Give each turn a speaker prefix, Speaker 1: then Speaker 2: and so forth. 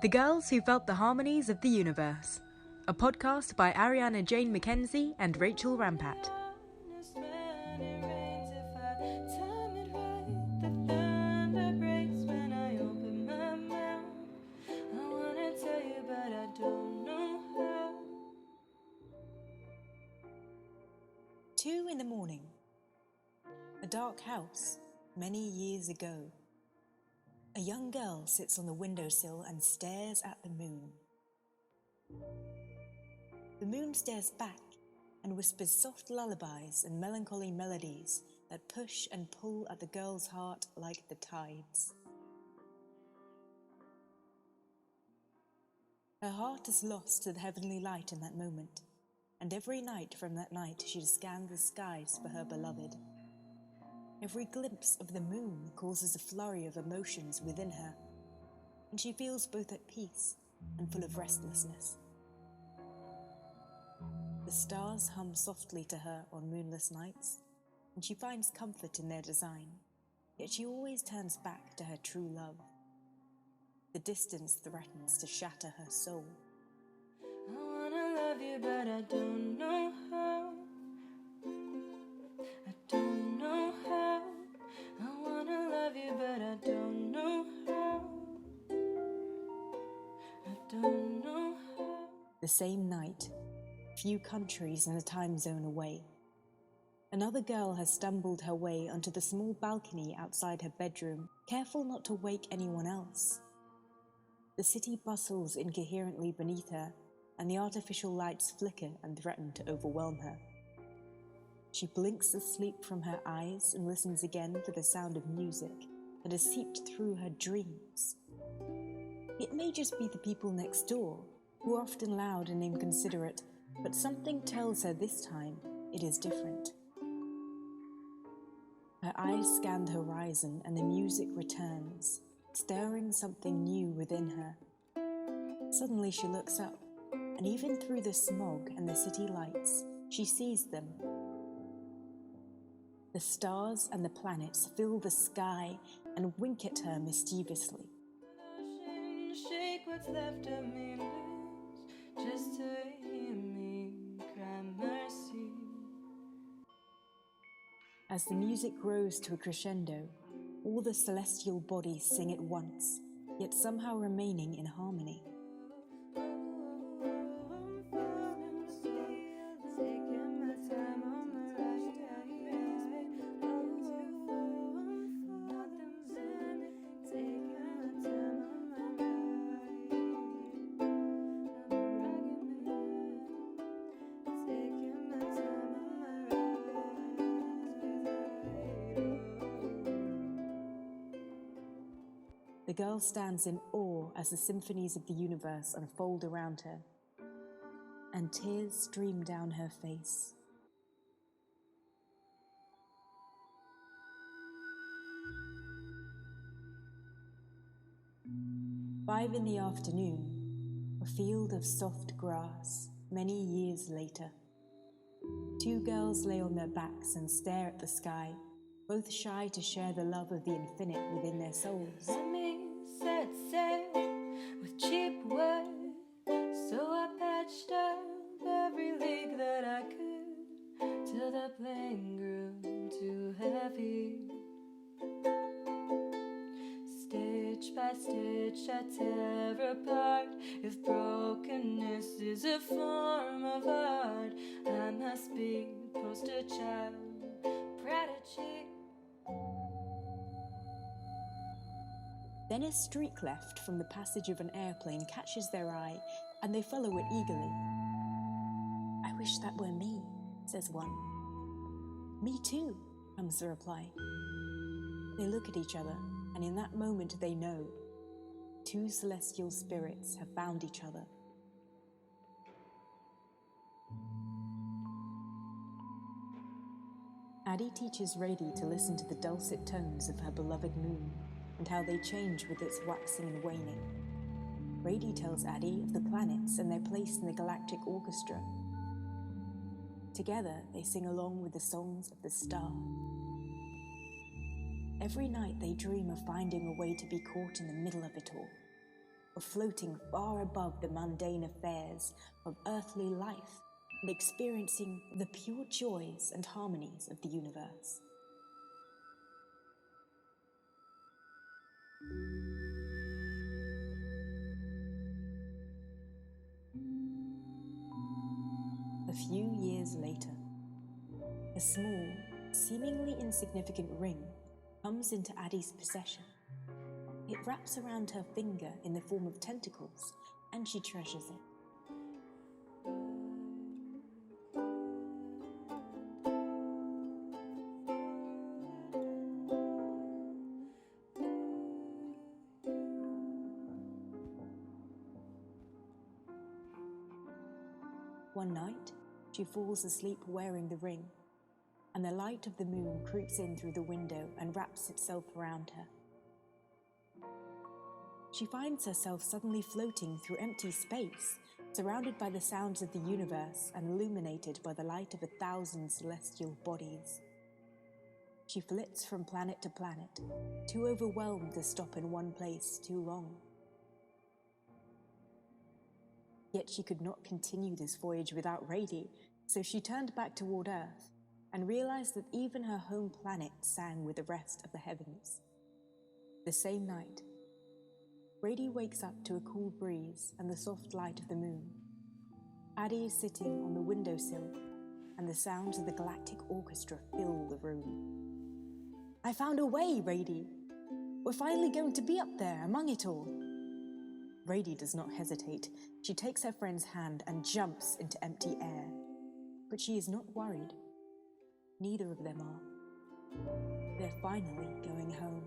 Speaker 1: The Girls Who Felt the Harmonies of the Universe, a podcast by Ariana Jane McKenzie and Rachel Rampat.
Speaker 2: Two in the morning. A dark house, many years ago. A young girl sits on the windowsill and stares at the moon. The moon stares back and whispers soft lullabies and melancholy melodies that push and pull at the girl's heart like the tides. Her heart is lost to the heavenly light in that moment, and every night from that night she scans the skies for her beloved. Every glimpse of the moon causes a flurry of emotions within her, and she feels both at peace and full of restlessness. The stars hum softly to her on moonless nights, and she finds comfort in their design, yet she always turns back to her true love. The distance threatens to shatter her soul.
Speaker 3: I wanna love you, but I don't know how. I don't know how. I wanna love you, but I don't know how. I don't know how.
Speaker 2: The same night, few countries and a time zone away, another girl has stumbled her way onto the small balcony outside her bedroom, careful not to wake anyone else. The city bustles incoherently beneath her, and the artificial lights flicker and threaten to overwhelm her. She blinks the sleep from her eyes and listens again for the sound of music that has seeped through her dreams. It may just be the people next door, who are often loud and inconsiderate, but something tells her this time it is different. Her eyes scan the horizon and the music returns, stirring something new within her. Suddenly she looks up, and even through the smog and the city lights, she sees them. The stars and the planets fill the sky and wink at her mischievously.
Speaker 3: Shake what's left of me loose, just to hear me cry mercy.
Speaker 2: As the music grows to a crescendo, all the celestial bodies sing at once, yet somehow remaining in harmony. The girl stands in awe as the symphonies of the universe unfold around her, and tears stream down her face. Five in the afternoon, a field of soft grass, many years later. Two girls lay on their backs and stare at the sky, both shy to share the love of the infinite within their souls.
Speaker 3: Let me set sail with cheap words, so I patched up every leak that I could, till the plane grew too heavy. Stitch by stitch I tear apart. If brokenness is a form of art, I must be poster child, prodigy.
Speaker 2: Then a streak left from the passage of an airplane catches their eye, and they follow it eagerly. "I wish that were me," says one. "Me too," comes the reply. They look at each other, and in that moment they know two celestial spirits have found each other. Addy teaches Rady to listen to the dulcet tones of her beloved moon and how they change with its waxing and waning. Rady tells Addy of the planets and their place in the galactic orchestra. Together, they sing along with the songs of the stars. Every night they dream of finding a way to be caught in the middle of it all. of floating far above the mundane affairs of earthly life and experiencing the pure joys and harmonies of the universe. A few years later, a small, seemingly insignificant ring comes into Addy's possession. It wraps around her finger in the form of tentacles, and she treasures it. One night, she falls asleep wearing the ring, and the light of the moon creeps in through the window and wraps itself around her. She finds herself suddenly floating through empty space, surrounded by the sounds of the universe and illuminated by the light of 1,000 celestial bodies. She flits from planet to planet, too overwhelmed to stop in one place too long. Yet she could not continue this voyage without Rady, so she turned back toward Earth and realized that even her home planet sang with the rest of the heavens. The same night, Rady wakes up to a cool breeze and the soft light of the moon. Addy is sitting on the windowsill, and the sounds of the galactic orchestra fill the room. "I found a way, Rady! We're finally going to be up there among it all." Rady does not hesitate. She takes her friend's hand and jumps into empty air. But she is not worried. Neither of them are. They're finally going home.